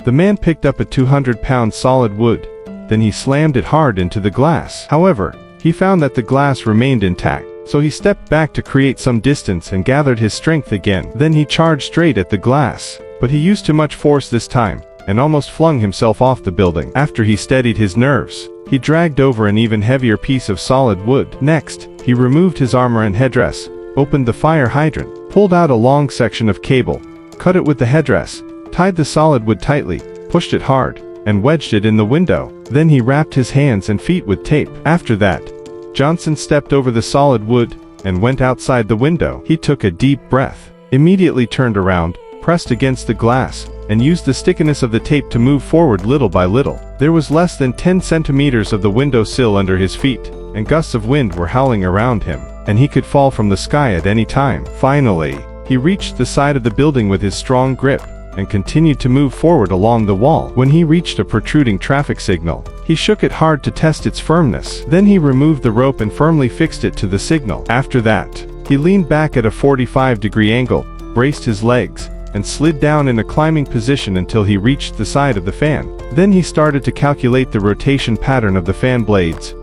The man picked up a 200-pound solid wood. Then he slammed it hard into the glass. However, he found that the glass remained intact. So he stepped back to create some distance and gathered his strength again. Then he charged straight at the glass. But he used too much force this time, and almost flung himself off the building. After he steadied his nerves, he dragged over an even heavier piece of solid wood. Next, he removed his armor and headdress, opened the fire hydrant, pulled out a long section of cable, cut it with the headdress, tied the solid wood tightly, pushed it hard, and wedged it in the window. Then he wrapped his hands and feet with tape. After that, Johnson stepped over the solid wood and went outside the window. He took a deep breath, immediately turned around, pressed against the glass, and used the stickiness of the tape to move forward little by little. There was less than 10 centimeters of the window sill under his feet, and gusts of wind were howling around him, and he could fall from the sky at any time. Finally, he reached the side of the building with his strong grip, and continued to move forward along the wall. When he reached a protruding traffic signal, he shook it hard to test its firmness. Then he removed the rope and firmly fixed it to the signal. After that, he leaned back at a 45-degree angle, braced his legs, and slid down in a climbing position until he reached the side of the fan. Then he started to calculate the rotation pattern of the fan blades.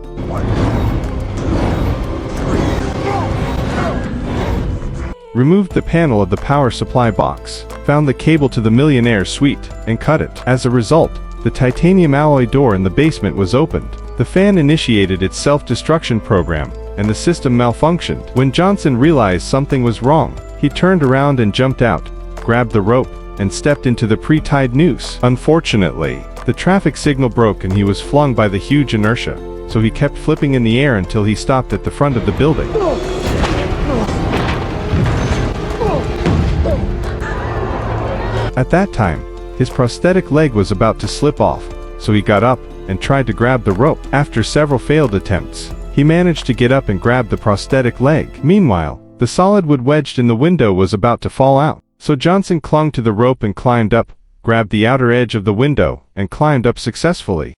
Removed the panel of the power supply box, found the cable to the millionaire's suite, and cut it. As a result, the titanium alloy door in the basement was opened. The fan initiated its self-destruction program, and the system malfunctioned. When Johnson realized something was wrong, he turned around and jumped out, grabbed the rope, and stepped into the pre-tied noose. Unfortunately, the traffic signal broke and he was flung by the huge inertia, so he kept flipping in the air until he stopped at the front of the building. At that time, his prosthetic leg was about to slip off, so he got up and tried to grab the rope. After several failed attempts, he managed to get up and grab the prosthetic leg. Meanwhile, the solid wood wedged in the window was about to fall out, so Johnson clung to the rope and climbed up, grabbed the outer edge of the window, and climbed up successfully.